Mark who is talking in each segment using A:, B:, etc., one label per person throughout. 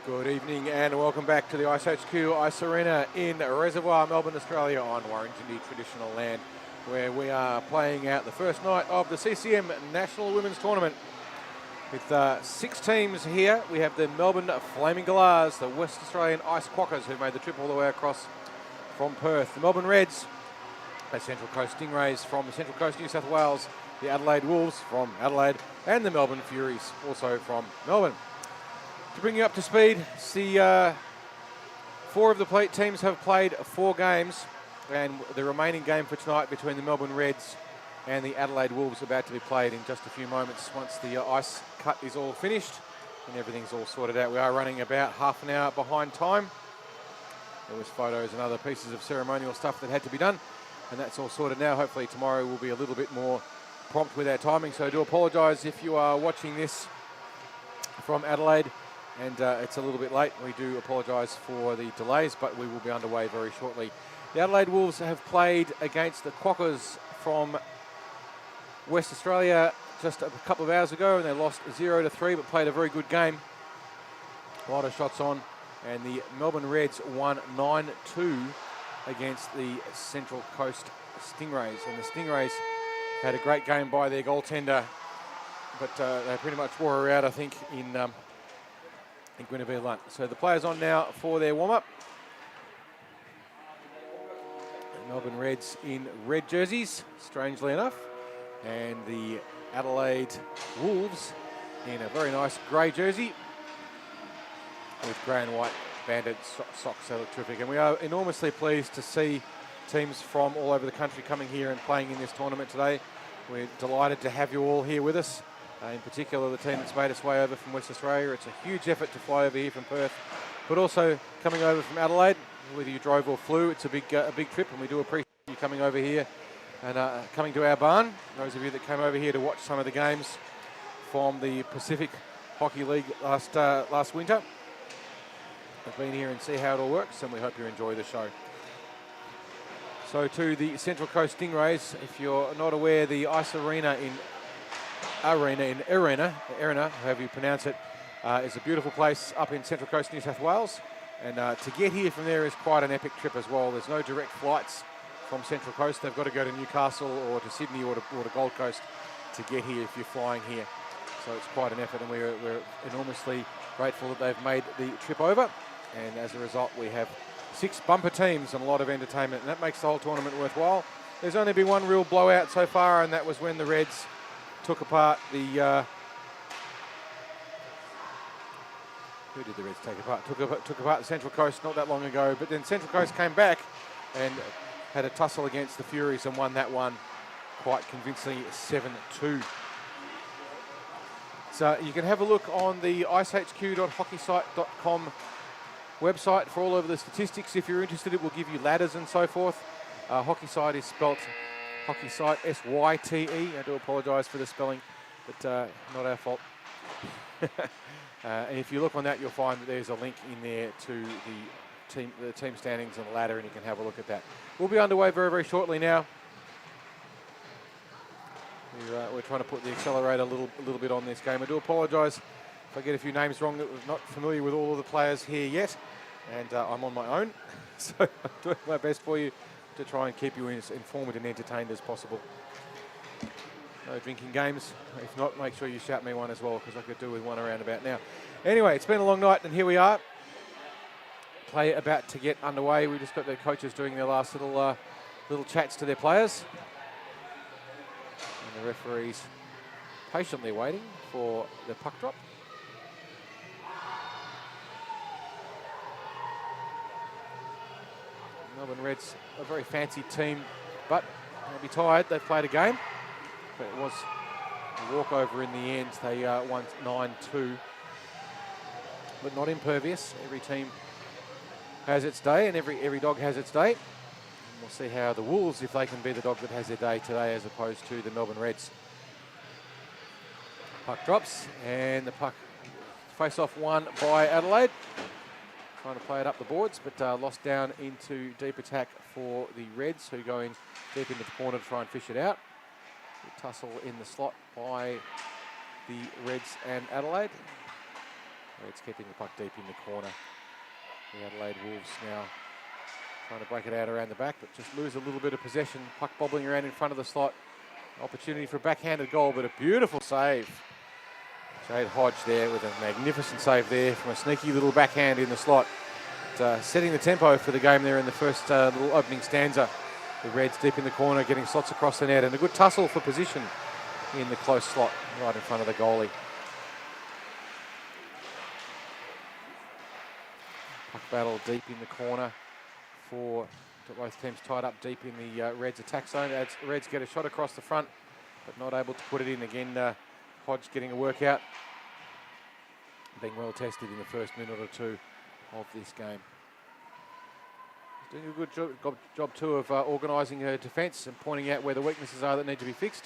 A: Good evening and welcome back to the iceHQ Ice Arena in Reservoir, Melbourne, Australia on Warringah traditional land, where we are playing out the first night of the CCM National Women's Tournament. With 6 teams here, we have the Melbourne Flaming Galahs, the West Australian Ice Quackers, who made the trip all the way across from Perth, the Melbourne Reds, the Central Coast Stingrays from the Central Coast, New South Wales, the Adelaide Wolves from Adelaide, and the Melbourne Furies, also from Melbourne. To bring you up to speed, the 4 of the teams have played 4 games, and the remaining game for tonight between the Melbourne Reds and the Adelaide Wolves about to be played in just a few moments once the ice cut is all finished and everything's all sorted out. We are running about half an hour behind time. There was photos and other pieces of ceremonial stuff that had to be done, and that's all sorted now. Hopefully tomorrow we'll be a little bit more prompt with our timing, so I do apologise if you are watching this from Adelaide and it's a little bit late. We do apologise for the delays, but we will be underway very shortly. The Adelaide Wolves have played against the Quackers from West Australia just a couple of hours ago, and they lost 0-3, but played a very good game. A lot of shots on, and the Melbourne Reds won 9-2 against the Central Coast Stingrays. And the Stingrays had a great game by their goaltender, but they pretty much wore her out, I think, in Guinevere Lunt. So the players on now for their warm-up. The Melbourne Reds in red jerseys, strangely enough, and the Adelaide Wolves in a very nice grey jersey with grey and white banded socks. They look terrific, and we are enormously pleased to see teams from all over the country coming here and playing in this tournament today. We're delighted to have you all here with us. In particular, the team that's made its way over from West Australia. It's a huge effort to fly over here from Perth, but also coming over from Adelaide. Whether you drove or flew, it's a big trip, and we do appreciate you coming over here and coming to our barn. Those of you that came over here to watch some of the games from the Pacific Hockey League last winter have been here and see how it all works, and we hope you enjoy the show. So to the Central Coast Stingrays, if you're not aware, the Ice Arena in Erina, however you pronounce it, is a beautiful place up in Central Coast, New South Wales. And to get here from there is quite an epic trip as well. There's no direct flights from Central Coast. They've got to go to Newcastle or to Sydney or to Gold Coast to get here if you're flying here. So it's quite an effort, and we're enormously grateful that they've made the trip over. And as a result, we have 6 bumper teams and a lot of entertainment, and that makes the whole tournament worthwhile. There's only been one real blowout so far, and that was when the Reds took apart the... who did the Reds take apart? Took apart the Central Coast not that long ago, but then Central Coast came back and had a tussle against the Furies and won that one quite convincingly 7-2. So you can have a look on the icehq.hockeysite.com website for all of the statistics. If you're interested, it will give you ladders and so forth. Hockeysite is spelt Hockeysite, S-Y-T-E. I do apologise for the spelling, but not our fault. And if you look on that, you'll find that there's a link in there to the team standings and the ladder, and you can have a look at that. We'll be underway very, very shortly now. We're trying to put the accelerator a little bit on this game. I do apologise if I get a few names wrong. That was not familiar with all of the players here yet, and I'm on my own, so I'm doing my best for you to try and keep you as informed and entertained as possible. No drinking games. If not, make sure you shout me one as well, because I could do with one around about now. Anyway, it's been a long night, and here we are. Play about to get underway. We just got the coaches doing their last little chats to their players. And the referees patiently waiting for the puck drop. Melbourne Reds, a very fancy team, but they'll be tired. They've played a game, but it was a walkover in the end. They won 9-2, but not impervious. Every team has its day, and every dog has its day. And we'll see how the Wolves, if they can be the dog that has their day today, as opposed to the Melbourne Reds. Puck drops, and the puck face-off won by Adelaide. Trying to play it up the boards, but lost down into deep attack for the Reds, who go in deep into the corner to try and fish it out. A tussle in the slot by the Reds and Adelaide. Reds keeping the puck deep in the corner. The Adelaide Wolves now trying to break it out around the back, but just lose a little bit of possession. Puck bobbling around in front of the slot. Opportunity for a backhanded goal, but a beautiful save. Jade Hodge there with a magnificent save there from a sneaky little backhand in the slot. Setting the tempo for the game there in the first little opening stanza. The Reds deep in the corner, getting slots across the net, and a good tussle for position in the close slot right in front of the goalie. Puck battle deep in the corner for both teams tied up deep in the Reds attack zone. As Reds get a shot across the front, but not able to put it in. Again, Hodge getting a workout, being well tested in the first minute or two of this game. He's doing a good job too of organising her defence and pointing out where the weaknesses are that need to be fixed.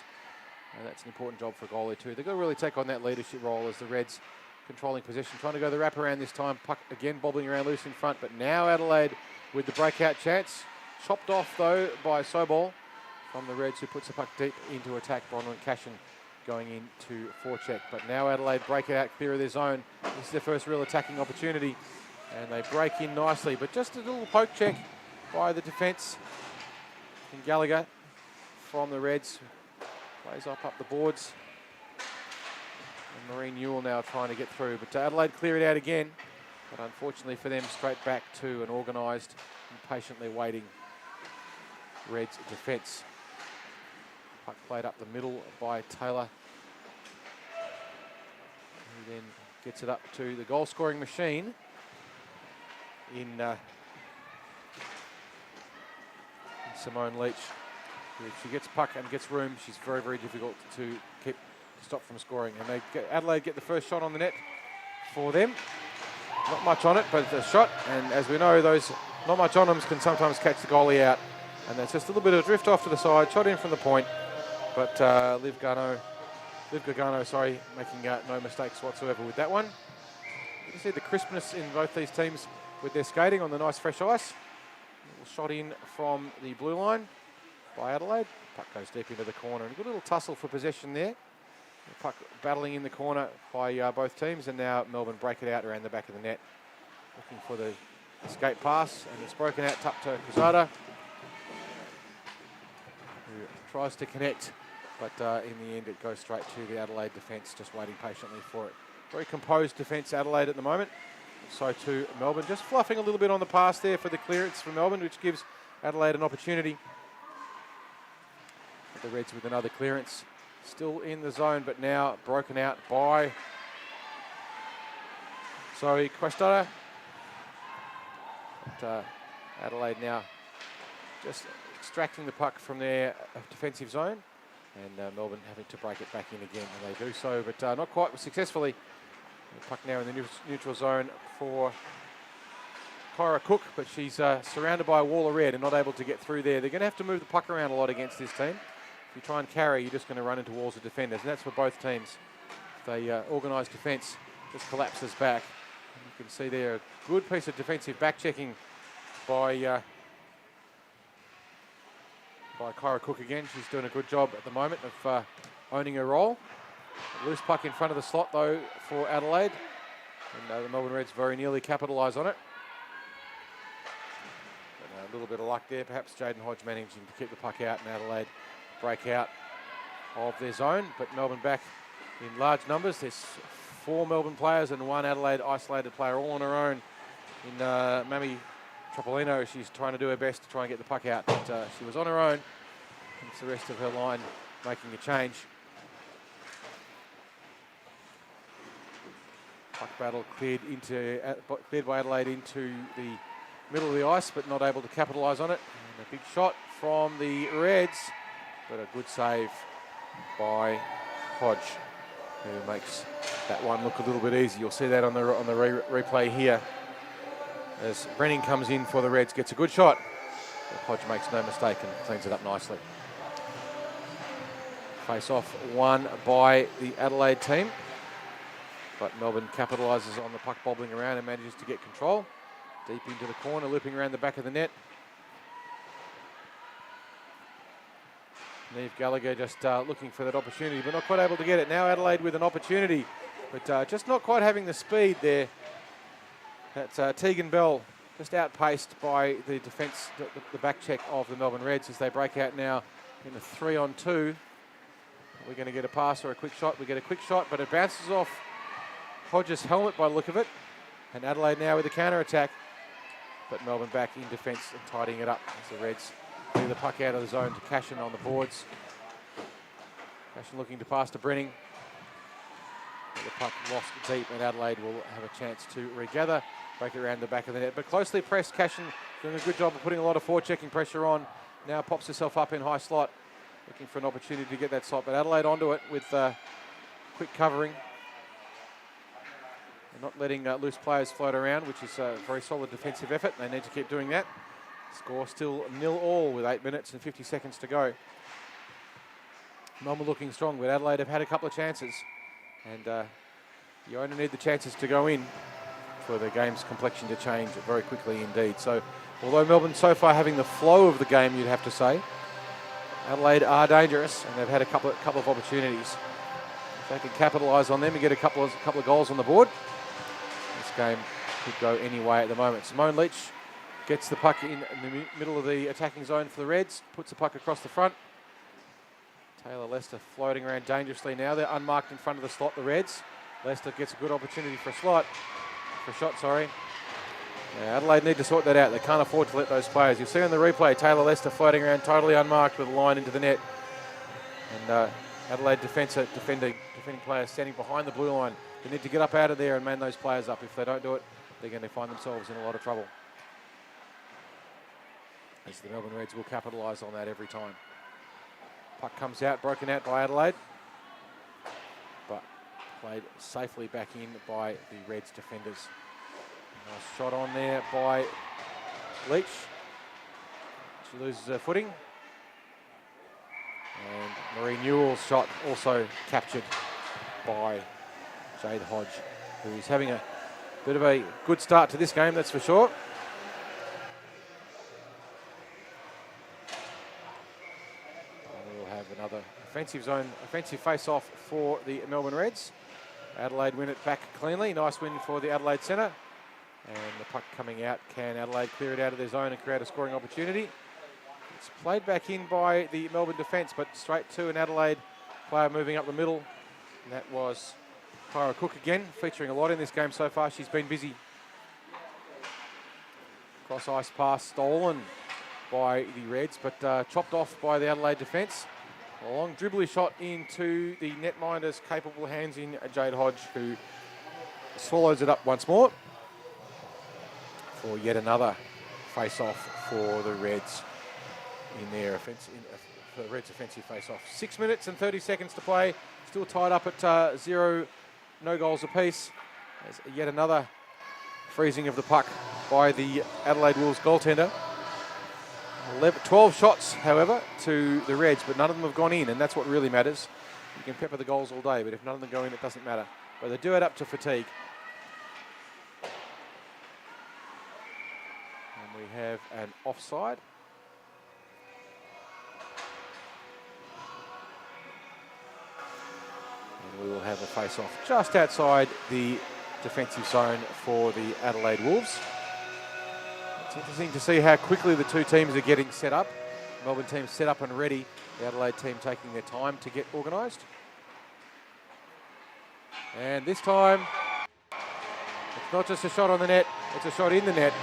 A: And that's an important job for a goalie too. They've got to really take on that leadership role as the Reds controlling possession, trying to go the wraparound this time. Puck again bobbling around loose in front, but now Adelaide with the breakout chance. Chopped off though by Sobol from the Reds, who puts the puck deep into attack. Bronwyn Cashin going into forecheck, but now Adelaide break it out clear of their zone. This is their first real attacking opportunity, and they break in nicely, but just a little poke check by the defence. And Gallagher from the Reds plays up the boards. And Maureen Newell now trying to get through, but Adelaide clear it out again. But unfortunately for them, straight back to an organised and patiently waiting Reds defence. Puck played up the middle by Taylor, who then gets it up to the goal scoring machine in Simone Leach. If she gets puck and gets room, she's very, very difficult to stop from scoring. And Adelaide get the first shot on the net for them. Not much on it, but it's a shot. And as we know, those not much on them can sometimes catch the goalie out. And that's just a little bit of drift off to the side, shot in from the point. But Liv Gargano, making no mistakes whatsoever with that one. You can see the crispness in both these teams with their skating on the nice fresh ice. A little shot in from the blue line by Adelaide. Puck goes deep into the corner. And a good little tussle for possession there. The puck battling in the corner by both teams, and now Melbourne break it out around the back of the net. Looking for the escape pass, and it's broken out to Cruzada, who tries to connect, but in the end it goes straight to the Adelaide defence, just waiting patiently for it. Very composed defence, Adelaide, at the moment. So too Melbourne, just fluffing a little bit on the pass there for the clearance from Melbourne, which gives Adelaide an opportunity. The Reds with another clearance. Still in the zone, but now broken out by Questada. Adelaide now just extracting the puck from their defensive zone, and Melbourne having to break it back in again, and they do so, but not quite successfully. The puck now in the neutral zone for Kyra Cook, but she's surrounded by a wall of red and not able to get through there. They're going to have to move the puck around a lot against this team. If you try and carry, you're just going to run into walls of defenders, and that's for both teams. The organised defence just collapses back. And you can see there a good piece of defensive back-checking by Kyra Cook again. She's doing a good job at the moment of owning her role. A loose puck in front of the slot, though, for Adelaide. And the Melbourne Reds very nearly capitalise on it. But, a little bit of luck there. Perhaps Jaden Hodge managing to keep the puck out, and Adelaide break out of their zone, but Melbourne back in large numbers. There's 4 Melbourne players and 1 Adelaide isolated player, all on her own. In Mami Tropolino, she's trying to do her best to try and get the puck out, but she was on her own. It's the rest of her line making a change. Puck battle cleared by Adelaide into the middle of the ice, but not able to capitalise on it. And a big shot from the Reds, but a good save by Hodge, who makes that one look a little bit easy. You'll see that on the replay here. As Brenning comes in for the Reds, gets a good shot. But Hodge makes no mistake and cleans it up nicely. Face off won by the Adelaide team, but Melbourne capitalises on the puck bobbling around and manages to get control. Deep into the corner, looping around the back of the net. Neve Gallagher just looking for that opportunity, but not quite able to get it. Now Adelaide with an opportunity but just not quite having the speed there. That's Tegan Bell just outpaced by the defence, the back check of the Melbourne Reds as they break out now in a 3-on-2. We're going to get a pass or a quick shot. We get a quick shot, but it bounces off Hodges' helmet by the look of it. And Adelaide now with a counter-attack. But Melbourne back in defence and tidying it up as the Reds clear the puck out of the zone to Cashin on the boards. Cashin looking to pass to Brenning. The puck lost deep, and Adelaide will have a chance to regather, break it around the back of the net. But closely pressed, Cashin doing a good job of putting a lot of forechecking pressure on. Now pops herself up in high slot, looking for an opportunity to get that slot. But Adelaide onto it with quick covering. They're not letting loose players float around, which is a very solid defensive effort. They need to keep doing that. Score still 0-all with 8 minutes and 50 seconds to go. Melbourne looking strong, but Adelaide have had a couple of chances. And you only need the chances to go in for the game's complexion to change very quickly indeed. So, although Melbourne so far having the flow of the game, you'd have to say, Adelaide are dangerous, and they've had a couple of opportunities. If they can capitalise on them and get a couple of goals on the board, this game could go any way at the moment. Simone Leach gets the puck in the middle of the attacking zone for the Reds, puts the puck across the front. Taylor Lester floating around dangerously now. They're unmarked in front of the slot, the Reds. Lester gets a good opportunity for a shot. Yeah, Adelaide need to sort that out. They can't afford to let those players. You'll see on the replay, Taylor Lester floating around totally unmarked with a line into the net. And Adelaide defending players standing behind the blue line. They need to get up out of there and man those players up. If they don't do it, they're going to find themselves in a lot of trouble. As the Melbourne Reds will capitalise on that every time. Puck comes out, broken out by Adelaide, but played safely back in by the Reds defenders. Nice shot on there by Leach. She loses her footing. And Marie Newell's shot also captured by Jade Hodge, who is having a bit of a good start to this game, that's for sure. Another offensive face-off for the Melbourne Reds. Adelaide win it back cleanly. Nice win for the Adelaide centre. And the puck coming out. Can Adelaide clear it out of their zone and create a scoring opportunity? It's played back in by the Melbourne defence, but straight to an Adelaide player moving up the middle. And that was Kyra Cook again, featuring a lot in this game so far. She's been busy. Cross-ice pass stolen by the Reds, but chopped off by the Adelaide defence. A long dribbly shot into the netminder's capable hands in Jade Hodge, who swallows it up once more for yet another face-off for the Reds in their for the Reds' offensive face-off. 6 minutes and 30 seconds to play. Still tied up at 0, no goals apiece. There's yet another freezing of the puck by the Adelaide Wolves goaltender. 12 shots, however, to the Reds, but none of them have gone in, and that's what really matters. You can pepper the goals all day, but if none of them go in, it doesn't matter. But they do add up to fatigue. And we have an offside. And we will have a face-off just outside the defensive zone for the Adelaide Wolves. It's interesting to see how quickly the two teams are getting set up. Melbourne team set up and ready. The Adelaide team taking their time to get organised. And this time, it's not just a shot on the net, it's a shot in the net.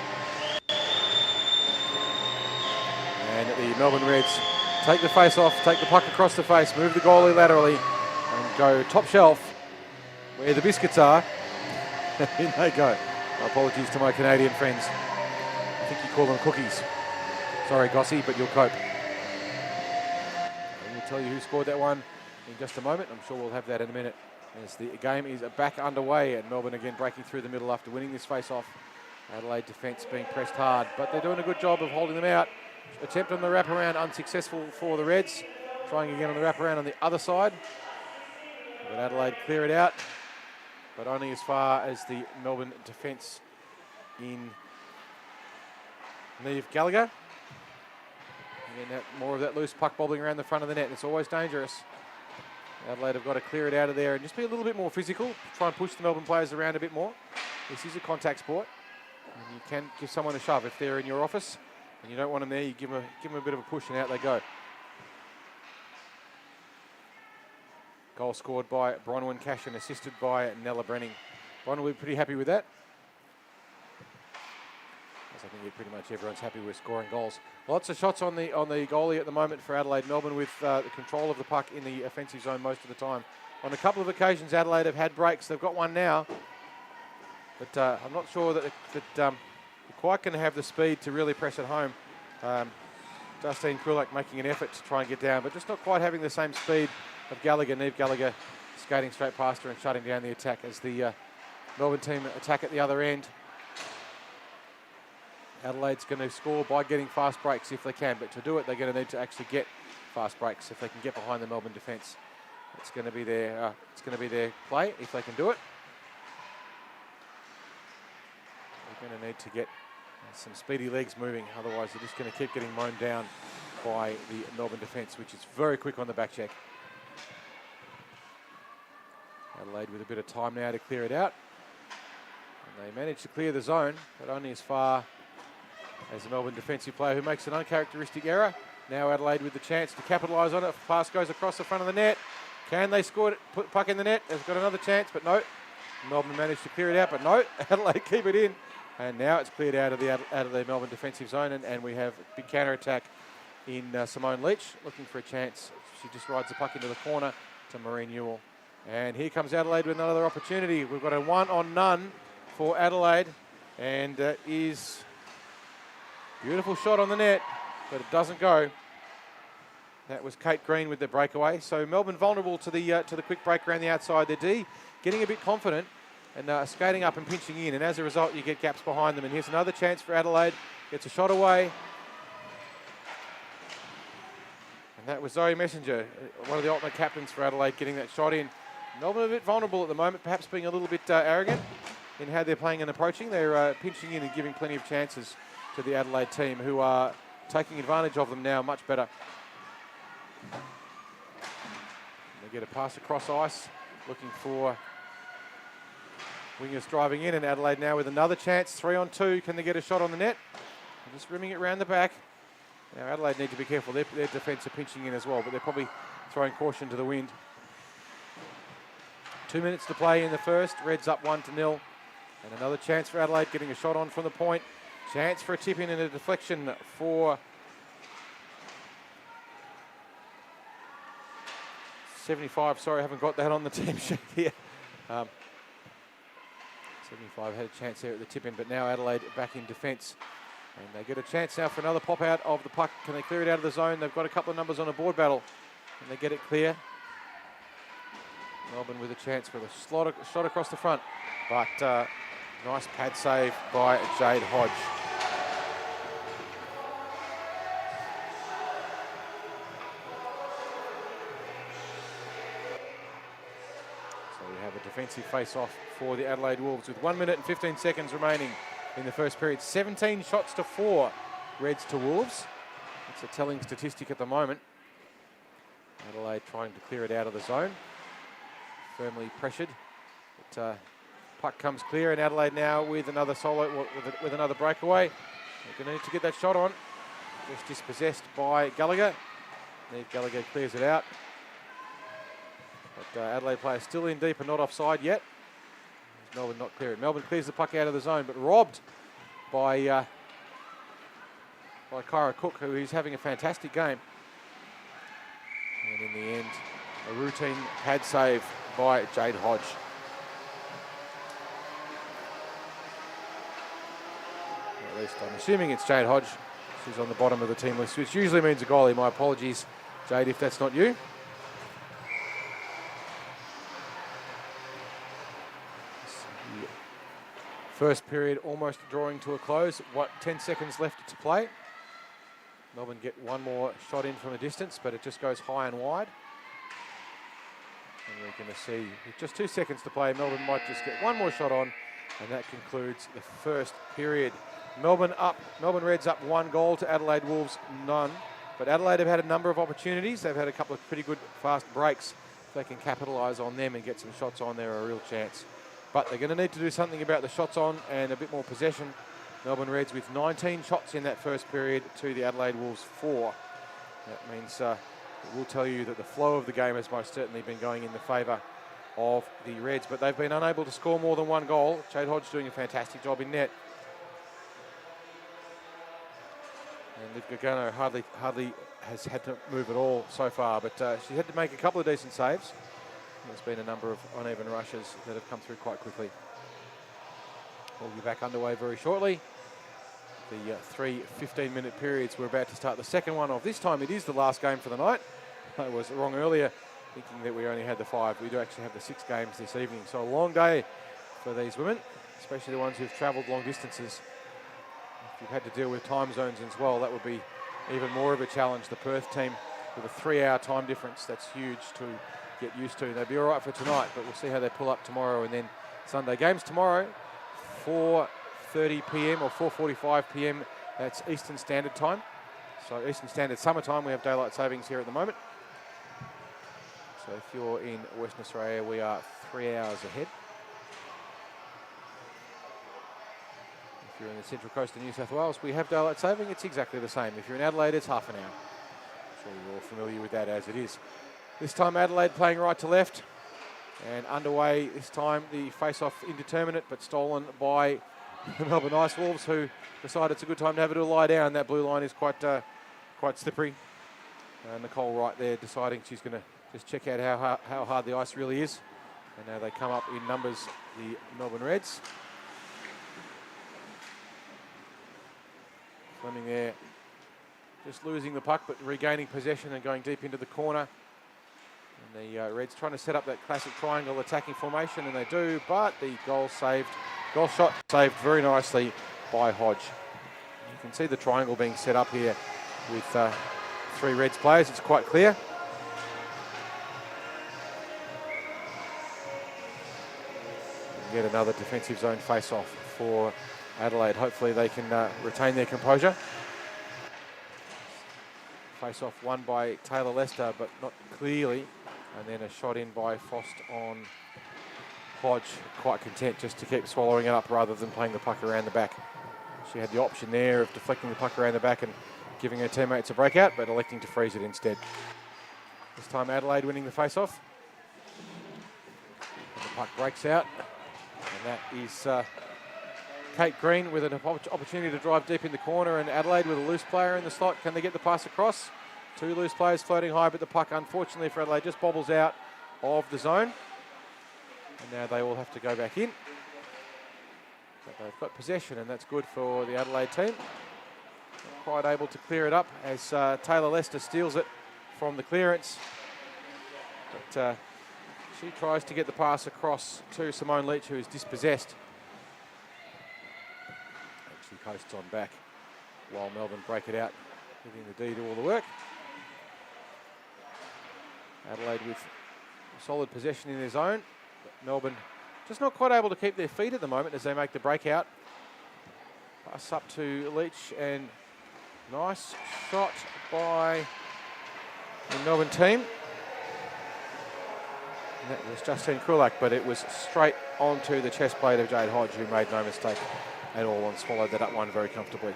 A: And the Melbourne Reds take the face off, take the puck across the face, move the goalie laterally, and go top shelf where the biscuits are. In they go. Apologies to my Canadian friends. I think you call them cookies. Sorry, Gossie, but you'll cope. We'll tell you who scored that one in just a moment. I'm sure we'll have that in a minute. As the game is back underway, and Melbourne again breaking through the middle after winning this face-off. Adelaide defence being pressed hard, but they're doing a good job of holding them out. Attempt on the wraparound unsuccessful for the Reds. Trying again on the wraparound on the other side. But Adelaide clear it out, but only as far as the Melbourne defence in Neve Gallagher. Again, more of that loose puck bobbling around the front of the net. It's always dangerous Adelaide have got to clear it out of there and just be a little bit more physical, try and push the Melbourne players around a bit more. This is a contact sport, and you can give someone a shove if they're in your office and you don't want them there. You give them a bit of a push and out they go. Goal scored by Bronwyn Cash and assisted by Nella Brenning. Bronwyn will be pretty happy with that. As I think pretty much everyone's happy with scoring goals. Lots of shots on the goalie at the moment for Adelaide. Melbourne with the control of the puck in the offensive zone most of the time. On a couple of occasions, Adelaide have had breaks. They've got one now, but I'm not sure that they're quite going to have the speed to really press it home. Justine Krulak making an effort to try and get down, but just not quite having the same speed of Gallagher. Neve Gallagher skating straight past her and shutting down the attack as the Melbourne team attack at the other end. Adelaide's going to score by getting fast breaks if they can, but to do it, they're going to need to actually get fast breaks if they can get behind the Melbourne defence. It's going to be their play if they can do it. They're going to need to get some speedy legs moving, otherwise they're just going to keep getting mown down by the Melbourne defence, which is very quick on the back check. Adelaide with a bit of time now to clear it out. And they manage to clear the zone, but only as far as the Melbourne defensive player who makes an uncharacteristic error. Now Adelaide with the chance to capitalise on it. Pass goes across the front of the net. Can they score it? Put puck in the net. They've got another chance, but no. Melbourne managed to clear it out, but no. Adelaide keep it in. And now it's cleared out of the Melbourne defensive zone, and we have a big counter-attack in Simone Leach, looking for a chance. She just rides the puck into the corner to Maureen Ewell. And here comes Adelaide with another opportunity. We've got a 1-on-none for Adelaide, and is beautiful shot on the net, but it doesn't go. That was Kate Green with the breakaway. So Melbourne vulnerable to the quick break around the outside. Their D getting a bit confident and skating up and pinching in, and as a result you get gaps behind them. And here's another chance for Adelaide. Gets a shot away. And that was Zoe Messenger, one of the ultimate captains for Adelaide, getting that shot in. Melbourne a bit vulnerable at the moment, perhaps being a little bit arrogant in how they're playing and approaching. They're pinching in and giving plenty of chances to the Adelaide team, who are taking advantage of them now much better. They get a pass across ice, looking for wingers driving in, and Adelaide now with another chance, 3-on-2. Can they get a shot on the net? They're just rimming it around the back. Now Adelaide need to be careful. Their defence are pinching in as well, but they're probably throwing caution to the wind. 2 minutes to play in the first. Reds up 1-0. And another chance for Adelaide, getting a shot on from the point. Chance for a tip in and a deflection for 75. Sorry, I haven't got that on the team sheet here. 75 had a chance there at the tip in, but now Adelaide back in defence. And they get a chance now for another pop out of the puck. Can they clear it out of the zone? They've got a couple of numbers on a board battle. And they get it clear. Melbourne with a chance for a shot across the front. But nice pad save by Jade Hodge. So we have a defensive face-off for the Adelaide Wolves with 1 minute and 15 seconds remaining in the first period. 17 shots to 4, Reds to Wolves. It's a telling statistic at the moment. Adelaide trying to clear it out of the zone. Firmly pressured. But, puck comes clear, and Adelaide now with another solo, with another breakaway. They're going to need to get that shot on. Just dispossessed by Gallagher. Neve Gallagher clears it out. But Adelaide players still in deep and not offside yet. Melbourne not clear it. Melbourne clears the puck out of the zone, but robbed by Kyra Cook, who is having a fantastic game. And in the end, a routine pad save by Jade Hodge. At least I'm assuming it's Jade Hodge. She's on the bottom of the team list, which usually means a goalie. My apologies, Jade, if that's not you. First period almost drawing to a close. 10 seconds left to play. Melbourne get one more shot in from a distance, but it just goes high and wide. And we're going to see, with just 2 seconds to play, Melbourne might just get one more shot on, and that concludes the first period. Melbourne Reds up 1 goal to Adelaide Wolves none. But Adelaide have had a number of opportunities. They've had a couple of pretty good fast breaks they can capitalise on them and get some shots on, they're a real chance. But they're going to need to do something about the shots on and a bit more possession. Melbourne Reds with 19 shots in that first period to the Adelaide Wolves 4. That means it will tell you that the flow of the game has most certainly been going in the favour of the Reds, but they've been unable to score more than one goal. Jade Hodge doing a fantastic job in net. And Liv Gargano hardly has had to move at all so far, but she's had to make a couple of decent saves. There's been a number of uneven rushes that have come through quite quickly. We'll be back underway very shortly. The 3 15-minute periods. We're about to start the second one of. This time it is the last game for the night. I was wrong earlier, thinking that we only had the 5. We do actually have the 6 games this evening. So a long day for these women, especially the ones who've travelled long distances. If you've had to deal with time zones as well, that would be even more of a challenge. The Perth team with a 3-hour time difference, that's huge to get used to. They'll be all right for tonight, but we'll see how they pull up tomorrow. And then Sunday games tomorrow, 4:30 p.m. or 4:45 p.m. That's Eastern Standard Time. So Eastern Standard Summertime, we have daylight savings here at the moment. So if you're in Western Australia, we are 3 hours ahead. If you're in the Central Coast of New South Wales, we have daylight saving. It's exactly the same. If you're in Adelaide, it's half an hour. I'm sure you're all familiar with that as it is. This time Adelaide playing right to left. And underway this time, the face-off indeterminate, but stolen by the Melbourne Ice Wolves, who decide it's a good time to have it to lie down. That blue line is quite slippery. Nicole Wright there deciding she's going to just check out how hard the ice really is. And now they come up in numbers, the Melbourne Reds. Fleming there, just losing the puck, but regaining possession and going deep into the corner. And the Reds trying to set up that classic triangle attacking formation, and they do, but the goal shot saved very nicely by Hodge. You can see the triangle being set up here with 3 Reds players. It's quite clear. And yet another defensive zone face-off for Adelaide. Hopefully they can retain their composure. Face-off won by Taylor Lester, but not clearly. And then a shot in by Fost on Hodge. Quite content just to keep swallowing it up rather than playing the puck around the back. She had the option there of deflecting the puck around the back and giving her teammates a breakout, but electing to freeze it instead. This time Adelaide winning the face-off. And the puck breaks out. And that is Kate Green with an opportunity to drive deep in the corner, and Adelaide with a loose player in the slot. Can they get the pass across? 2 loose players floating high, but the puck, unfortunately for Adelaide, just bobbles out of the zone. And now they all have to go back in. But they've got possession, and that's good for the Adelaide team. Not quite able to clear it up as Taylor Lester steals it from the clearance. But she tries to get the pass across to Simone Leach, who is dispossessed. Actually posts on back while Melbourne break it out, giving the D to all the work. Adelaide with solid possession in their zone, but Melbourne just not quite able to keep their feet at the moment as they make the breakout. Pass up to Leach, and nice shot by the Melbourne team. And that was Justine Krulak, but it was straight onto the chest plate of Jade Hodge, who made no mistake at all and swallowed that up one very comfortably.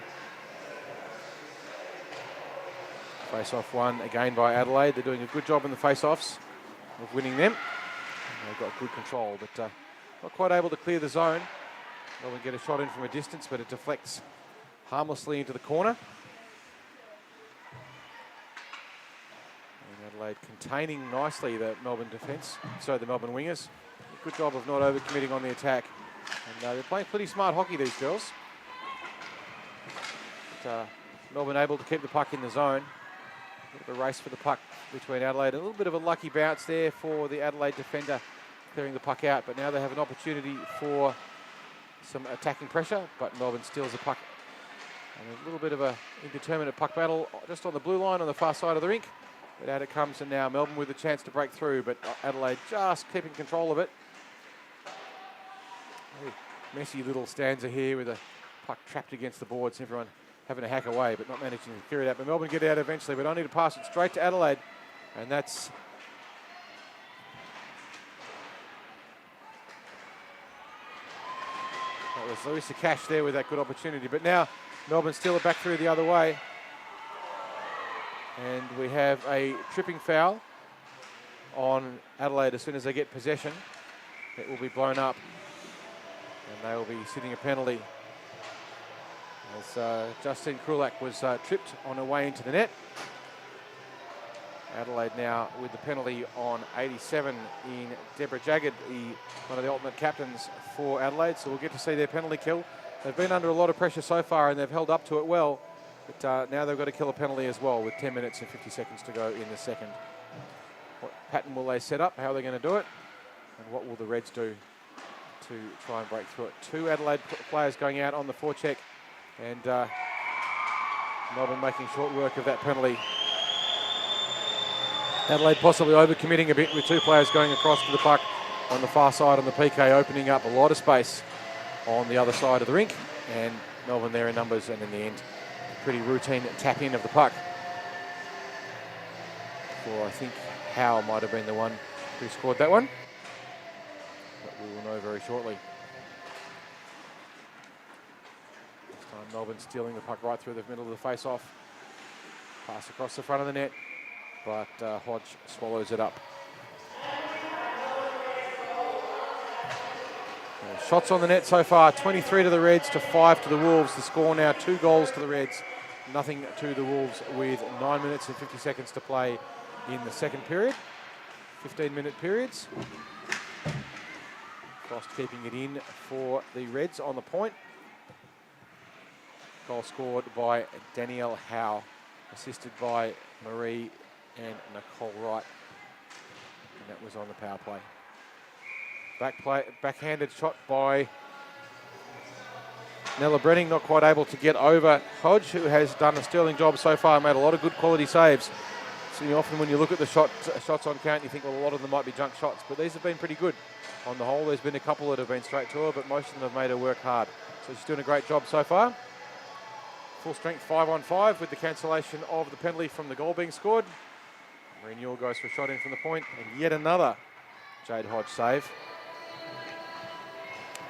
A: Face-off won again by Adelaide. They're doing a good job in the face-offs of winning them. And they've got good control, but not quite able to clear the zone. Melbourne get a shot in from a distance, but it deflects harmlessly into the corner. And Adelaide containing nicely the Melbourne defence, so the Melbourne wingers. Good job of not overcommitting on the attack. And they're playing pretty smart hockey, these girls. But, Melbourne able to keep the puck in the zone. A bit of a race for the puck between Adelaide. A little bit of a lucky bounce there for the Adelaide defender clearing the puck out, but now they have an opportunity for some attacking pressure, but Melbourne steals the puck. And a little bit of a indeterminate puck battle just on the blue line on the far side of the rink. But out it comes, and now Melbourne with a chance to break through, but Adelaide just keeping control of it. Very messy little stanza here with a puck trapped against the boards. Everyone having a hack away, but not managing to clear it out. But Melbourne get out eventually, but only to pass it straight to Adelaide. And that's was Larissa Cash there with that good opportunity. But now Melbourne steal it back through the other way. And we have a tripping foul on Adelaide as soon as they get possession. It will be blown up. And they will be sitting a penalty. As Justine Krulak was tripped on her way into the net. Adelaide now with the penalty on 87 in Deborah Jagged, one of the ultimate captains for Adelaide. So we'll get to see their penalty kill. They've been under a lot of pressure so far and they've held up to it well. But now they've got to kill a penalty as well with 10 minutes and 50 seconds to go in the second. What pattern will they set up? How are they going to do it? And what will the Reds do to try and break through it? 2 Adelaide players going out on the forecheck. And Melbourne making short work of that penalty. Adelaide possibly overcommitting a bit with 2 players going across to the puck on the far side on the PK, opening up a lot of space on the other side of the rink. And Melbourne there in numbers, and in the end, a pretty routine tap in of the puck. For I think Howe might have been the one who scored that one. But we will know very shortly. This time Melbourne stealing the puck right through the middle of the face-off. Pass across the front of the net. But Hodge swallows it up. Shots on the net so far, 23 to the Reds to 5 to the Wolves. The score now 2 goals to the Reds, nothing to the Wolves with 9 minutes and 50 seconds to play in the second period. 15-minute periods. Frost keeping it in for the Reds on the point. Goal scored by Danielle Howe, assisted by Marie and Nicole Wright, and that was on the power play. Backhanded shot by Nella Brenning, not quite able to get over Hodge, who has done a sterling job so far, made a lot of good quality saves. So often when you look at the shots on count, you think, well, a lot of them might be junk shots, but these have been pretty good on the whole. There's been a couple that have been straight to her, but most of them have made her work hard. So she's doing a great job so far. Full strength 5-on-5 with the cancellation of the penalty from the goal being scored. Marie Newell goes for a shot in from the point, and yet another Jade Hodge save.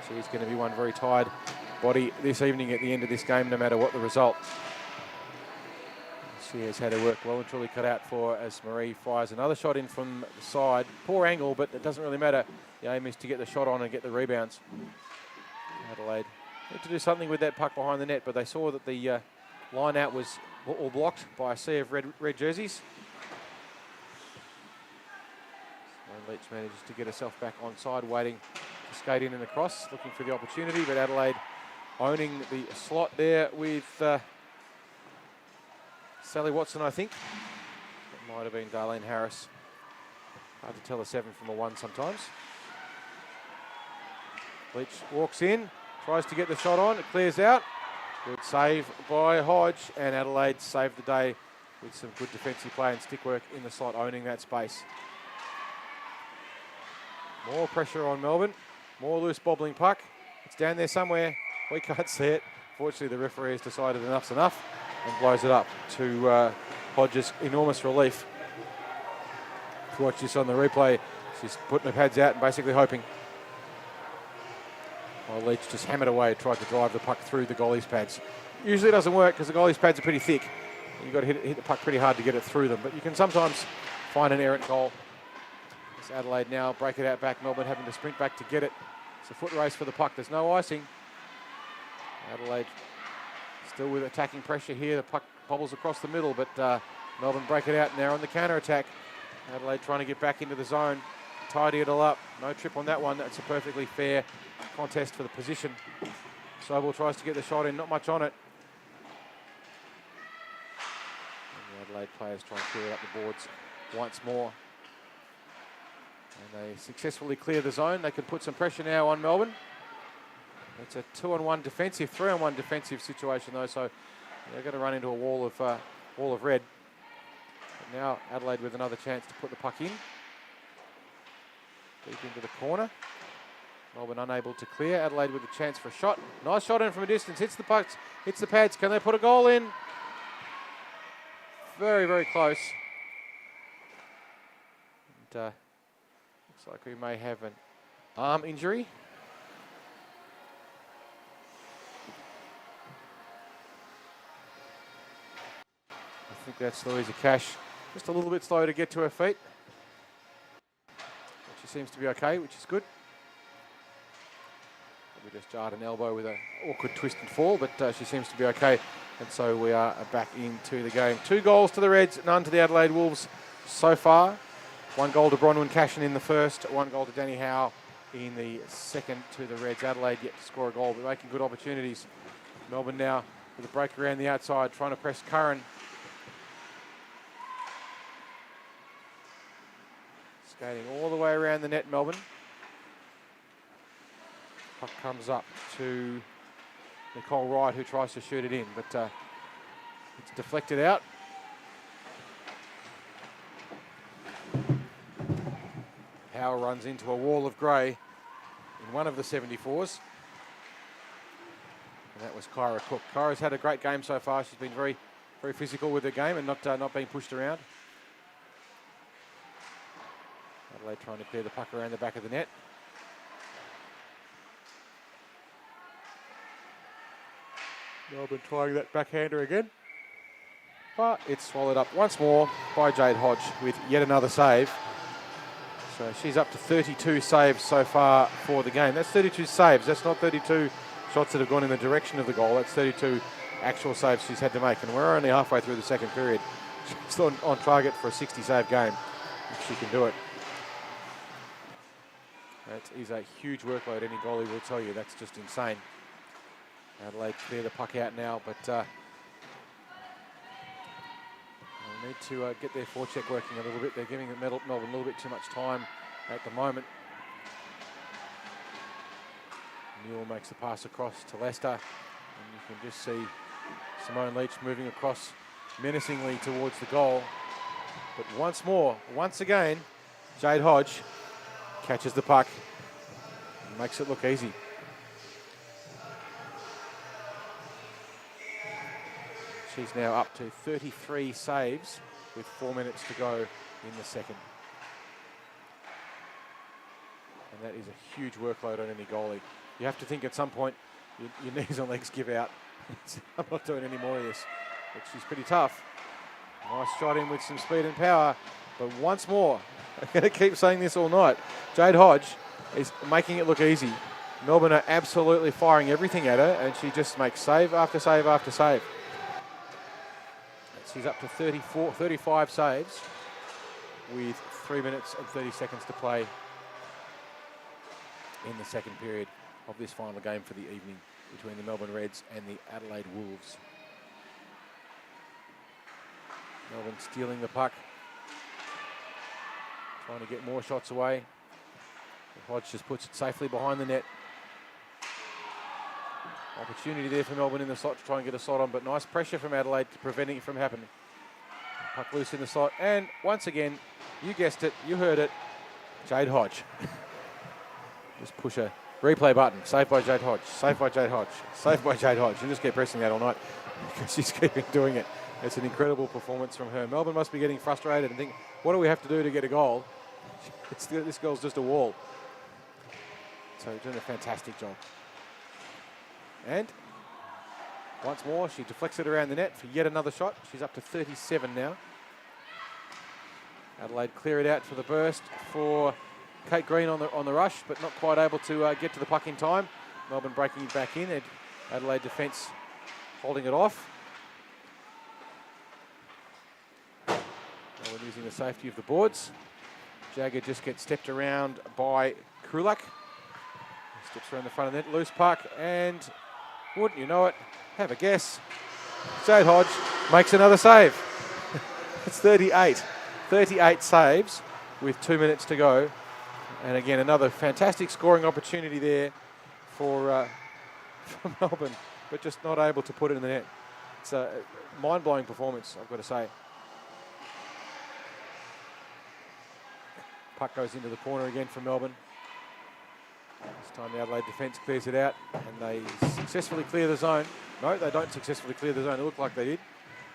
A: She's going to be one very tired body this evening at the end of this game, no matter what the result. She has had her work well and truly cut out for as Marie fires another shot in from the side. Poor angle, but it doesn't really matter. The aim is to get the shot on and get the rebounds. Adelaide need to do something with that puck behind the net, but they saw that the line out was all blocked by a sea of red jerseys. Leach manages to get herself back onside, waiting to skate in and across, looking for the opportunity, but Adelaide owning the slot there with Sally Watson, I think. It might have been Darlene Harris. Hard to tell a 7 from a 1 sometimes. Leach walks in, tries to get the shot on, it clears out. Good save by Hodge, and Adelaide saved the day with some good defensive play and stick work in the slot, owning that space. More pressure on Melbourne, more loose bobbling puck. It's down there somewhere, we can't see it. Fortunately, the referee has decided enough's enough and blows it up to Hodge's enormous relief. If you watch this on the replay, she's putting her pads out and basically hoping. While Leach just hammered away, tried to drive the puck through the goalie's pads. Usually it doesn't work because the goalie's pads are pretty thick. You've got to hit the puck pretty hard to get it through them, but you can sometimes find an errant goal. As Adelaide now break it out back, Melbourne having to sprint back to get it. It's a foot race for the puck, there's no icing. Adelaide still with attacking pressure here, the puck bobbles across the middle, but Melbourne break it out now on the counter-attack. Adelaide trying to get back into the zone, tidy it all up. No trip on that one, that's a perfectly fair contest for the position. Sobel tries to get the shot in, not much on it. And the Adelaide players try and clear up the boards once more. And they successfully clear the zone. They can put some pressure now on Melbourne. It's a 2-on-1 defensive, 3-on-1 defensive situation though, so they're going to run into a wall of red. But now Adelaide with another chance to put the puck in. Deep into the corner. Melbourne unable to clear. Adelaide with a chance for a shot. Nice shot in from a distance. Hits the pucks, hits the pads. Can they put a goal in? Very, very close. And, looks like we may have an arm injury. think that's Louisa Cash. Just a little bit slow to get to her feet. But she seems to be okay, which is good. We just jarred an elbow with an awkward twist and fall, but she seems to be okay. And so we are back into the game. 2 goals to the Reds, none to the Adelaide Wolves so far. 1 goal to Bronwyn Cashin in the first, 1 goal to Danny Howe in the second to the Reds. Adelaide yet to score a goal, but making good opportunities. Melbourne now with a break around the outside, trying to press Curran. Skating all the way around the net, Melbourne. Puck comes up to Nicole Wright, who tries to shoot it in, but it's deflected out. Howe runs into a wall of grey in one of the 74s. And that was Kyra Cook. Kyra's had a great game so far. She's been very, very physical with her game and not being pushed around. Adelaide trying to clear the puck around the back of the net. Melbourne trying that backhander again. But it's swallowed up once more by Jade Hodge with yet another save. So she's up to 32 saves so far for the game. That's 32 saves. That's not 32 shots that have gone in the direction of the goal. That's 32 actual saves she's had to make. And we're only halfway through the second period. She's on target for a 60-save game if she can do it. That is a huge workload. Any goalie will tell you that's just insane. Adelaide clear the puck out now, but they'll need to get their forecheck working a little bit. They're giving Melbourne a little bit too much time at the moment. Newell makes the pass across to Leicester, and you can just see Simone Leach moving across menacingly towards the goal. But once again, Jade Hodge catches the puck and makes it look easy. She's now up to 33 saves with 4 minutes to go in the second. And that is a huge workload on any goalie. You have to think at some point your knees and legs give out. I'm not doing any more of this. But she's pretty tough. Nice shot in with some speed and power. But once more, I'm going to keep saying this all night, Jade Hodge is making it look easy. Melbourne are absolutely firing everything at her, and she just makes save after save after save. She's up to 35 saves with 3 minutes and 30 seconds to play in the second period of this final game for the evening between the Melbourne Reds and the Adelaide Wolves. Melbourne stealing the puck, trying to get more shots away. Hodge just puts it safely behind the net. Opportunity there for Melbourne in the slot to try and get a slot on, but nice pressure from Adelaide preventing it from happening. Puck loose in the slot, and once again, you guessed it, you heard it, Jade Hodge. Just push a replay button, saved by Jade Hodge, saved by Jade Hodge, saved by Jade Hodge. You just keep pressing that all night because she's keeping doing it. It's an incredible performance from her. Melbourne must be getting frustrated and think, what do we have to do to get a goal? This girl's just a wall. So doing a fantastic job. And once more, she deflects it around the net for yet another shot. She's up to 37 now. Adelaide clear it out for the burst for Kate Green on the rush, but not quite able to get to the puck in time. Melbourne breaking it back in. Adelaide defence holding it off. Melbourne using the safety of the boards. Jagger just gets stepped around by Krulak. Steps around the front of the net, loose puck, and wouldn't you know it, have a guess, Jade Hodge makes another save. It's 38 saves with 2 minutes to go. And again, another fantastic scoring opportunity there for Melbourne, but just not able to put it in the net. It's a mind-blowing performance, I've got to say. Puck goes into the corner again for Melbourne. This time the Adelaide defence clears it out and they successfully clear the zone. No, they don't successfully clear the zone. It looked like they did,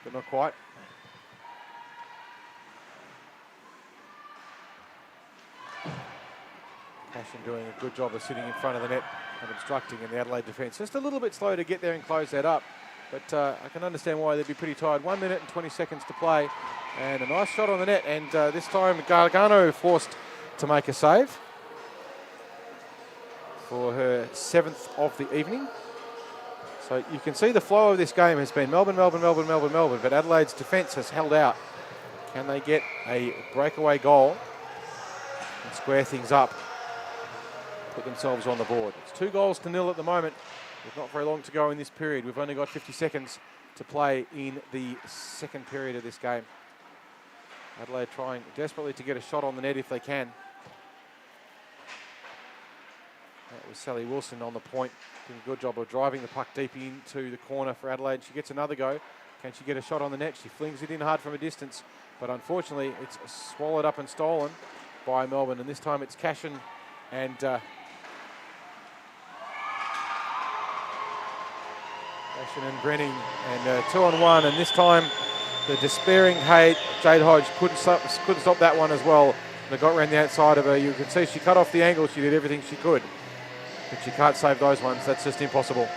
A: but not quite. Cashin doing a good job of sitting in front of the net and obstructing, and the Adelaide defence just a little bit slow to get there and close that up. but I can understand why they'd be pretty tired. 1 minute and 20 seconds to play, and a nice shot on the net, and this time Gargano forced to make a save for her 7th of the evening. So you can see the flow of this game has been Melbourne, Melbourne, Melbourne, Melbourne, Melbourne, but Adelaide's defence has held out. Can they get a breakaway goal and square things up, put themselves on the board? It's 2-0 at the moment. There's not very long to go in this period. We've only got 50 seconds to play in the second period of this game. Adelaide trying desperately to get a shot on the net if they can. That was Sally Wilson on the point, doing a good job of driving the puck deep into the corner for Adelaide. She gets another go. Can she get a shot on the net? She flings it in hard from a distance, but unfortunately it's swallowed up and stolen by Melbourne, and this time it's Cashin and Brenning, and 2-on-1, and this time the despairing Jade Hodge couldn't stop that one as well. They got around the outside of her. You can see she cut off the angle. She did everything she could, but she can't save those ones. That's just impossible.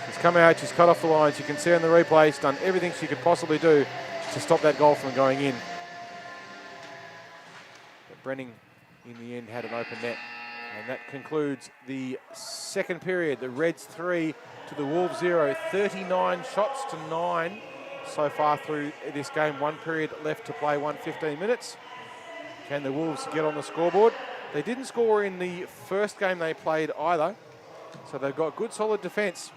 A: She's come out, she's cut off the lines. You can see on the replay, she's done everything she could possibly do to stop that goal from going in. But Brenning, in the end, had an open net. And that concludes the second period. The Reds 3 to the Wolves 0. 39 shots to 9 so far through this game. 1 period left to play, 15 minutes. Can the Wolves get on the scoreboard? They didn't score in the first game they played either. So they've got good solid defence,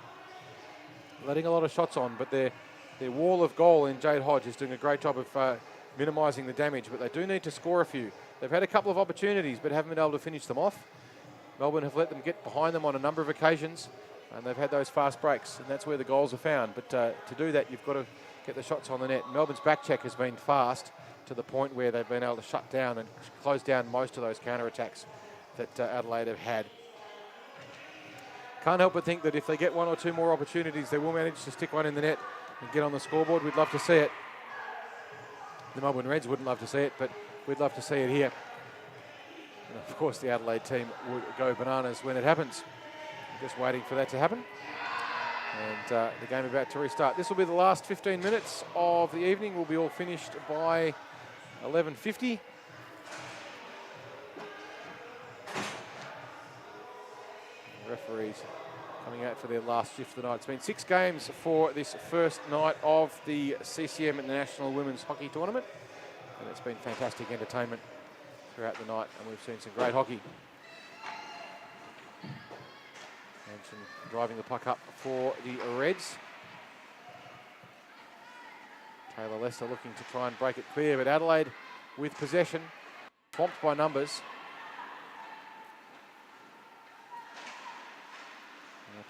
A: letting a lot of shots on, but their wall of goal in Jade Hodge is doing a great job of minimising the damage, but they do need to score a few. They've had a couple of opportunities but haven't been able to finish them off. Melbourne have let them get behind them on a number of occasions, and they've had those fast breaks, and that's where the goals are found. But to do that, you've got to get the shots on the net. Melbourne's back check has been fast to the point where they've been able to shut down and close down most of those counter-attacks that Adelaide have had. Can't help but think that if they get 1 or 2 more opportunities, they will manage to stick one in the net and get on the scoreboard. We'd love to see it. The Melbourne Reds wouldn't love to see it, but we'd love to see it here. And of course, the Adelaide team would go bananas when it happens. Just waiting for that to happen. And the game about to restart. This will be the last 15 minutes of the evening. We'll be all finished by 11:50. Referees coming out for their last shift of the night. It's been 6 games for this first night of the CCM National Women's Hockey Tournament, and it's been fantastic entertainment throughout the night, and we've seen some great hockey. Hanson driving the puck up for the Reds. Taylor Lester looking to try and break it clear, but Adelaide with possession, swamped by numbers.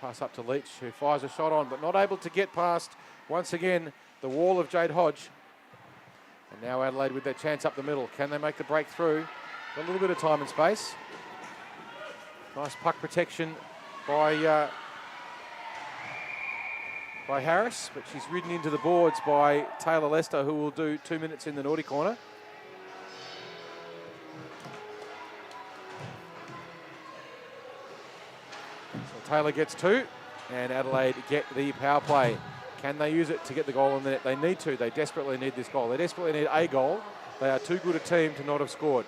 A: Pass up to Leach, who fires a shot on, but not able to get past, once again, the wall of Jade Hodge. And now Adelaide with their chance up the middle. Can they make the break through? Got a little bit of time and space. Nice puck protection by Harris, but she's ridden into the boards by Taylor Lester, who will do 2 minutes in the naughty corner. Taylor gets 2, and Adelaide get the power play. Can they use it to get the goal in the net? They need to. They desperately need this goal. They desperately need a goal. They are too good a team to not have scored.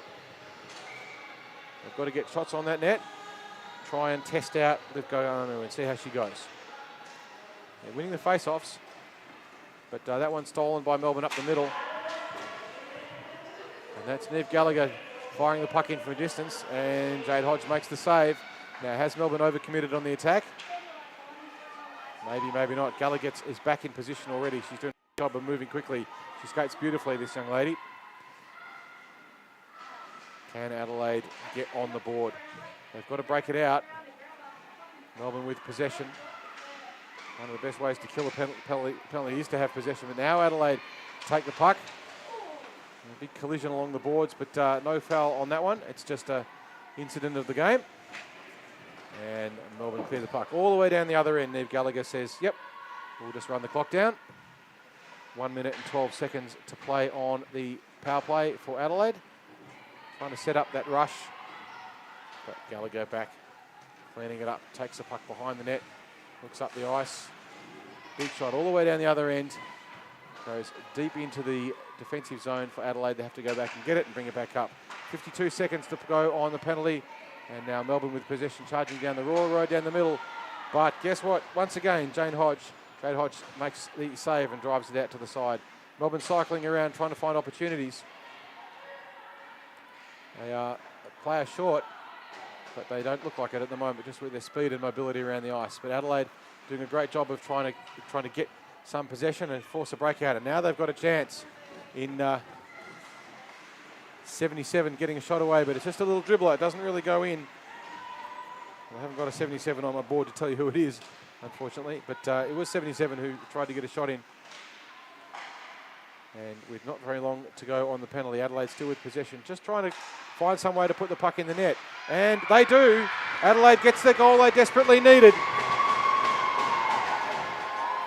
A: They've got to get shots on that net. Try and test out Liv Gargano and see how she goes. They're winning the face-offs, but that one's stolen by Melbourne up the middle. And that's Niamh Gallagher firing the puck in from a distance, and Jade Hodge makes the save. Now, has Melbourne overcommitted on the attack? Maybe, maybe not. Gallagher is back in position already. She's doing a good job of moving quickly. She skates beautifully, this young lady. Can Adelaide get on the board? They've got to break it out. Melbourne with possession. One of the best ways to kill a penalty is to have possession. But now Adelaide take the puck. A big collision along the boards, but no foul on that one. It's just an incident of the game. And Melbourne clear the puck all the way down the other end. Niamh Gallagher says, yep, we'll just run the clock down. 1 minute and 12 seconds to play on the power play for Adelaide. Trying to set up that rush. But Gallagher back, cleaning it up, takes the puck behind the net. Looks up the ice. Big shot all the way down the other end. Goes deep into the defensive zone for Adelaide. They have to go back and get it and bring it back up. 52 seconds to go on the penalty. And now Melbourne with possession, charging down the raw road down the middle. But guess what? Once again, Jade Hodge makes the save and drives it out to the side. Melbourne cycling around trying to find opportunities. They are a player short, but they don't look like it at the moment, just with their speed and mobility around the ice. But Adelaide doing a great job of trying to get some possession and force a breakout. And now they've got a chance in 77 getting a shot away, but it's just a little dribbler. It doesn't really go in. I haven't got a 77 on my board to tell you who it is, unfortunately, but it was 77 who tried to get a shot in. And with not very long to go on the penalty, Adelaide still with possession, just trying to find some way to put the puck in the net. And they do. Adelaide gets the goal they desperately needed.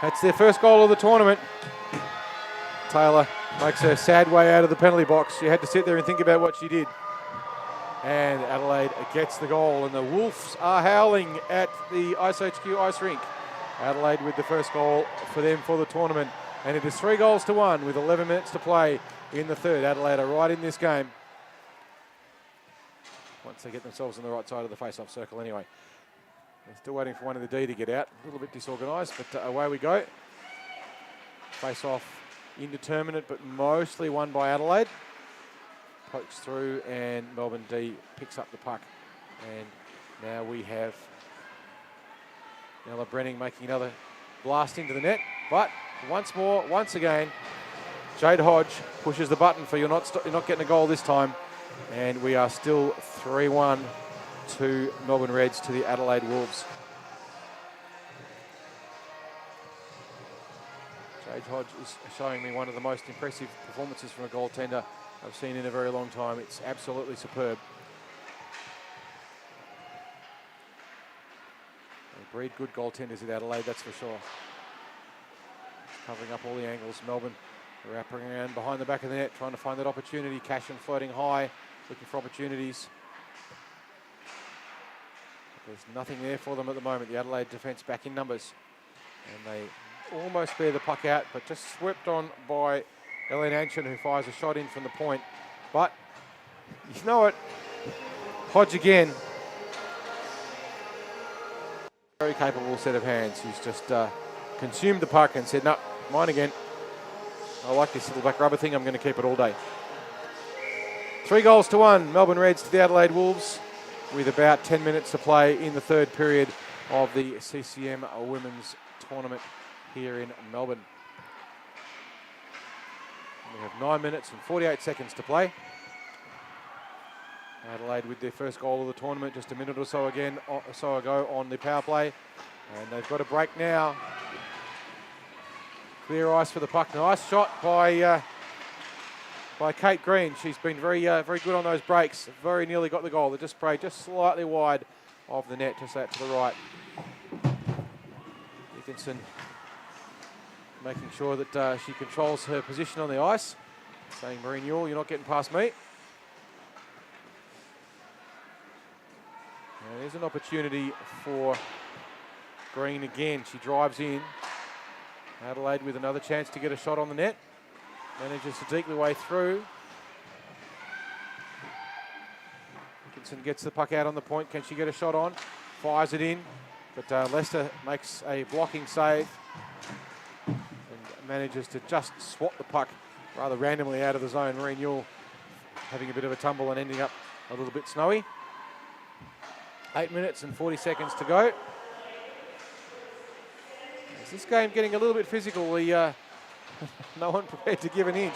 A: That's their first goal of the tournament. Taylor makes a sad way out of the penalty box. She had to sit there and think about what she did. And Adelaide gets the goal, and the Wolves are howling at the iceHQ ice rink. Adelaide with the first goal for them for the tournament. And it is 3-1 with 11 minutes to play in the third. Adelaide are right in this game. Once they get themselves on the right side of the face-off circle anyway. They're still waiting for one of the D to get out. A little bit disorganised, but away we go. Face-off indeterminate, but mostly won by Adelaide. Pokes through, and Melbourne D picks up the puck. And now we have Ella Brenning making another blast into the net. But once again, Jade Hodge pushes the button for you're not getting a goal this time. And we are still 3-1 to Melbourne Reds to the Adelaide Wolves. Jade Hodge is showing me one of the most impressive performances from a goaltender I've seen in a very long time. It's absolutely superb. They breed good goaltenders at Adelaide, that's for sure. Covering up all the angles. Melbourne wrapping around behind the back of the net, trying to find that opportunity. Cashin floating high, looking for opportunities. There's nothing there for them at the moment. The Adelaide defence back in numbers. And they almost bear the puck out, but just swept on by Ellen Anchin, who fires a shot in from the point. But, you know what? Hodge again. Very capable set of hands. He's just consumed the puck and said, no, mine again. I like this little back rubber thing. I'm going to keep it all day. 3-1, Melbourne Reds to the Adelaide Wolves, with about 10 minutes to play in the third period of the CCM Women's Tournament here in Melbourne. We have 9 minutes and 48 seconds to play. Adelaide with their first goal of the tournament just a minute or so ago on the power play. And they've got a break now. Clear ice for the puck. Nice shot by Kate Green. She's been very good on those breaks. Very nearly got the goal. They just sprayed just slightly wide of the net, just out to the right. Dickinson making sure that she controls her position on the ice. Saying, Maureen Ewell, you're not getting past me. And there's an opportunity for Green again. She drives in. Adelaide with another chance to get a shot on the net. Manages to deke the way through. Dickinson gets the puck out on the point. Can she get a shot on? Fires it in. But Lester makes a blocking save and manages to just swat the puck rather randomly out of the zone. Maureen Ewell having a bit of a tumble and ending up a little bit snowy. 8 minutes and 40 seconds to go. Is this game getting a little bit physical? No one prepared to give an inch.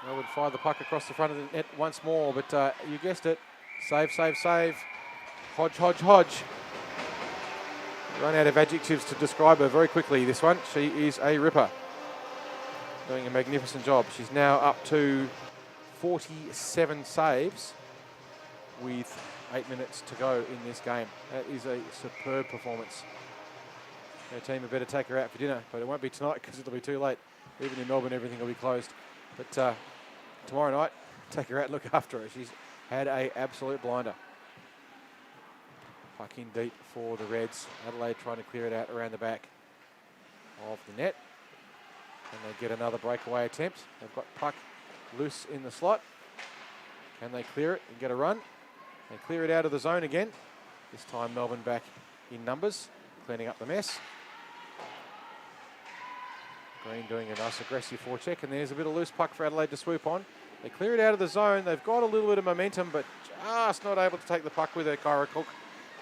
A: Melbourne fire the puck across the front of the net once more, but you guessed it. Save. Hodge. Run out of adjectives to describe her very quickly, this one. She is a ripper. Doing a magnificent job. She's now up to 47 saves with 8 minutes to go in this game. That is a superb performance. Her team had better take her out for dinner, but it won't be tonight because it'll be too late. Even in Melbourne, everything will be closed. But tomorrow night, take her out and look after her. She's had an absolute blinder. Puck in deep for the Reds. Adelaide trying to clear it out around the back of the net. Can they get another breakaway attempt? They've got puck loose in the slot. Can they clear it and get a run? They clear it out of the zone again. This time Melbourne back in numbers, cleaning up the mess. Green doing a nice aggressive forecheck, and there's a bit of loose puck for Adelaide to swoop on. They clear it out of the zone. They've got a little bit of momentum, but just not able to take the puck with her, Kyra Cook.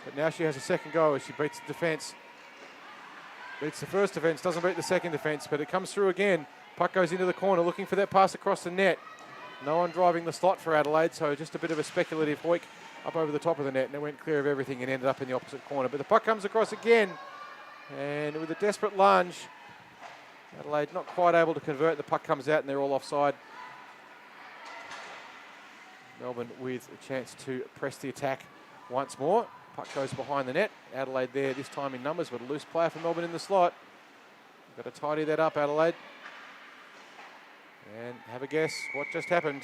A: But now she has a second go as she beats the defence. Beats the first defence, doesn't beat the second defence, but it comes through again. Puck goes into the corner, looking for that pass across the net. No one driving the slot for Adelaide, so just a bit of a speculative hoik up over the top of the net, and it went clear of everything and ended up in the opposite corner. But the puck comes across again, and with a desperate lunge, Adelaide not quite able to convert. The puck comes out and they're all offside. Melbourne with a chance to press the attack once more. Puck goes behind the net. Adelaide there, this time in numbers, but a loose player for Melbourne in the slot. Got to tidy that up, Adelaide. And have a guess what just happened.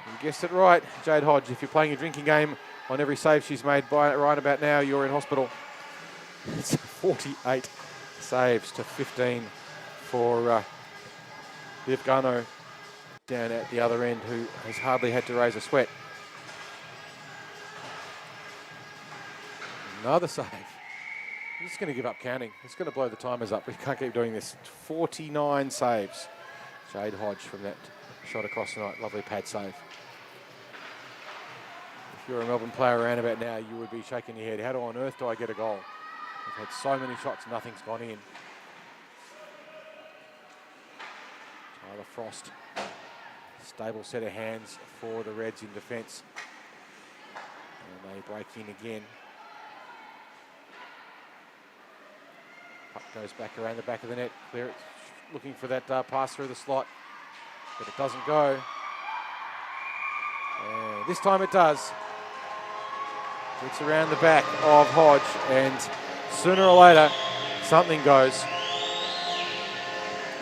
A: You guessed it right, Jade Hodge. If you're playing a drinking game on every save she's made right about now, you're in hospital. It's 48 saves to 15 for Viv Garno down at the other end, who has hardly had to raise a sweat. Another save. I'm just going to give up counting. It's going to blow the timers up. We can't keep doing this. 49 saves. Jade Hodge from that shot across the night. Lovely pad save. If you're a Melbourne player around about now, you would be shaking your head. How on earth do I get a goal? We've had so many shots, nothing's gone in. Tyler Frost. Stable set of hands for the Reds in defence. And they break in again. Puck goes back around the back of the net. Clear it. Looking for that pass through the slot. But it doesn't go. And this time it does. It's around the back of Hodge. And sooner or later, something goes.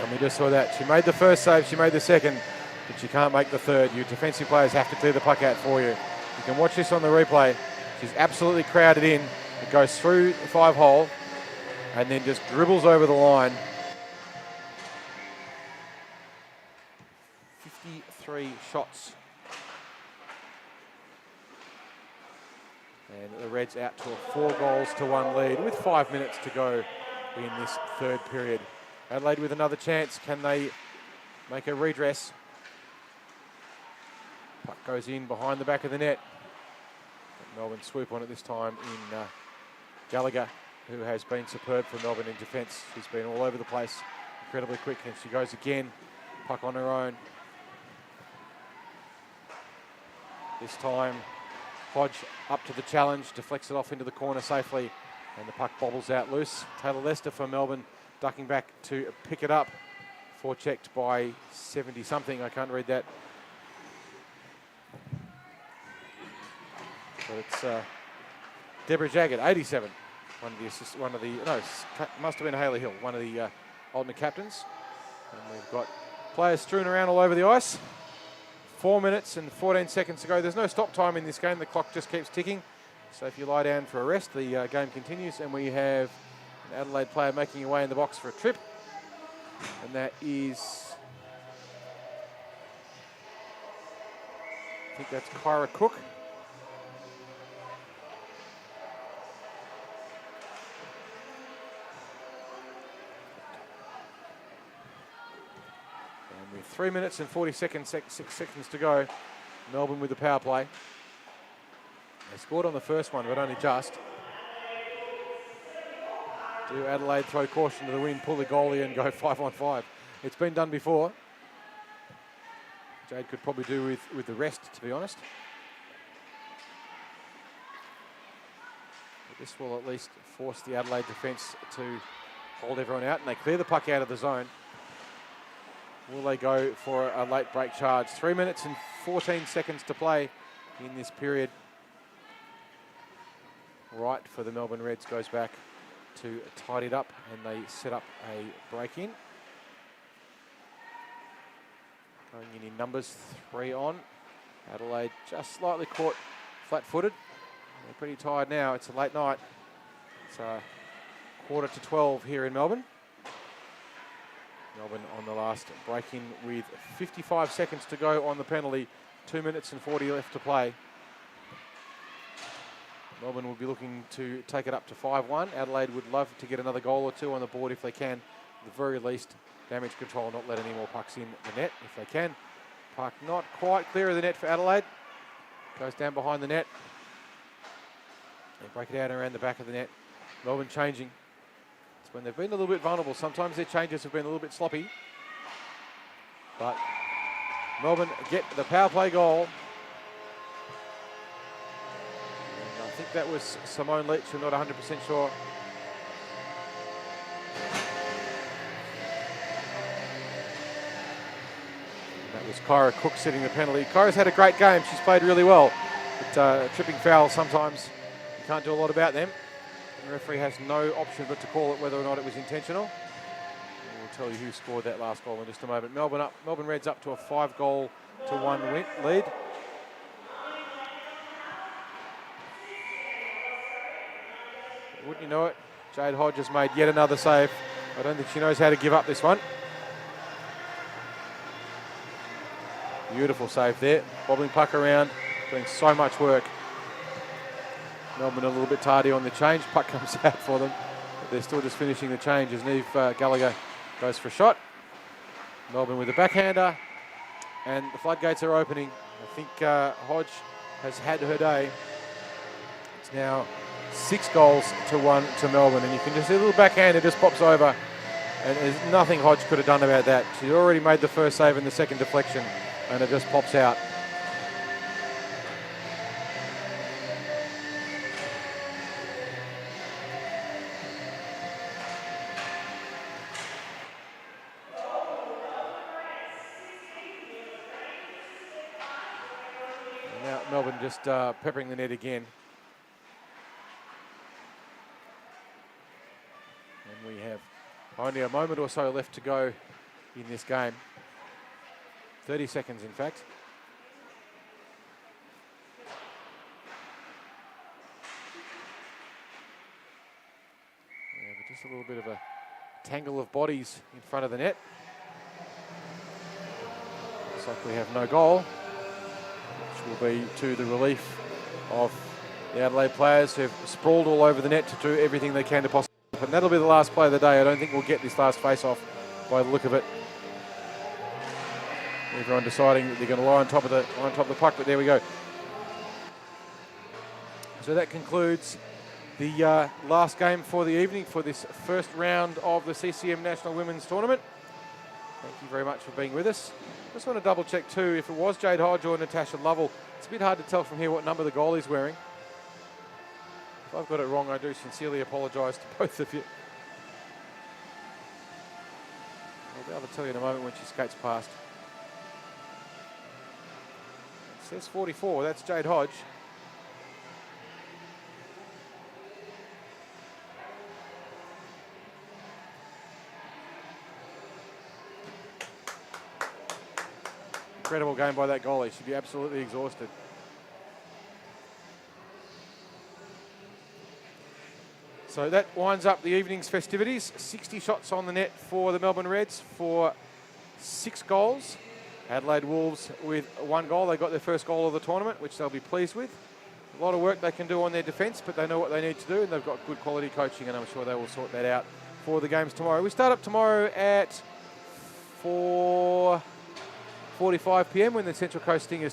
A: And we just saw that. She made the first save. She made the second. But she can't make the third. Your defensive players have to clear the puck out for you. You can watch this on the replay. She's absolutely crowded in. It goes through the 5-hole and then just dribbles over the line. 53 shots. And the Reds out to a 4-1 lead with 5 minutes to go in this third period. Adelaide with another chance. Can they make a redress? Puck goes in behind the back of the net. Melbourne swoop on it this time in Gallagher, who has been superb for Melbourne in defence. She's been all over the place, incredibly quick, and she goes again. Puck on her own. This time, Hodge up to the challenge, deflects it off into the corner safely, and the puck bobbles out loose. Taylor Lester for Melbourne, ducking back to pick it up. Forechecked by 70-something, I can't read that. But it's Deborah Jagged, 87. Must have been Hayley Hill, one of the alternate captains. And we've got players strewn around all over the ice. 4 minutes and 14 seconds to go. There's no stop time in this game. The clock just keeps ticking. So if you lie down for a rest, the game continues. And we have an Adelaide player making her way in the box for a trip. And that is, I think that's Kyra Cook. And with 3 minutes and 6 seconds to go, Melbourne with the power play. They scored on the first one, but only just. Do Adelaide throw caution to the wind, pull the goalie and go 5-on-5? It's been done before. Jade could probably do with the rest, to be honest. But this will at least force the Adelaide defence to hold everyone out, and they clear the puck out of the zone. Will they go for a late break charge? 3 minutes and 14 seconds to play in this period. Right for the Melbourne Reds goes back to tidy it up, and they set up a break-in. Going in numbers, 3 on. Adelaide just slightly caught flat-footed. They're pretty tired now. It's a late night. It's 11:45 here in Melbourne. Melbourne on the last break-in with 55 seconds to go on the penalty. 2 minutes and 40 left to play. Melbourne will be looking to take it up to 5-1. Adelaide would love to get another goal or two on the board if they can. At the very least, damage control, not let any more pucks in the net if they can. Puck not quite clear of the net for Adelaide. Goes down behind the net. They break it out around the back of the net. Melbourne changing. It's when they've been a little bit vulnerable. Sometimes their changes have been a little bit sloppy. But Melbourne get the power play goal. And I think that was Simone Leach. I'm not 100% sure. That was Kyra Cook setting the penalty. Kyra's had a great game. She's played really well. But tripping fouls, sometimes you can't do a lot about them. The referee has no option but to call it whether or not it was intentional. And we'll tell you who scored that last goal in just a moment. Melbourne Reds up to a 5-1 lead. Wouldn't you know it, Jade Hodge has made yet another save. I don't think she knows how to give up this one. Beautiful save there. Bobbling puck around, doing so much work. Melbourne a little bit tardy on the change. Puck comes out for them, but they're still just finishing the change as Neve Gallagher goes for a shot. Melbourne with a backhander, and the floodgates are opening. I think Hodge has had her day. It's now 6-1 to Melbourne, and you can just see a little backhand, it just pops over, and there's nothing Hodge could have done about that. She's already made the first save in the second deflection, and it just pops out. And now Melbourne just peppering the net again. And we have only a moment or so left to go in this game. 30 seconds, in fact. Yeah, but just a little bit of a tangle of bodies in front of the net. Looks like we have no goal, which will be to the relief of the Adelaide players who've sprawled all over the net to do everything they can to possibly. And that'll be the last play of the day. I don't think we'll get this last face-off by the look of it. Everyone deciding that they're going to lie on top of the puck, but there we go. So that concludes the last game for the evening for this first round of the CCM National Women's Tournament. Thank you very much for being with us. Just want to double check too if it was Jade Hodge or Natasha Lovell. It's a bit hard to tell from here what number the goalie's wearing. If I've got it wrong, I do sincerely apologise to both of you. I'll be able to tell you in a moment when she skates past. It says 44, that's Jade Hodge. Incredible game by that goalie. She'd be absolutely exhausted. So that winds up the evening's festivities. 60 shots on the net for the Melbourne Reds for 6 goals. Adelaide Wolves with 1 goal. They got their first goal of the tournament, which they'll be pleased with. A lot of work they can do on their defence, but they know what they need to do, and they've got good quality coaching, and I'm sure they will sort that out for the games tomorrow. We start up tomorrow at 4:45 p.m. when the Central Coast Stingers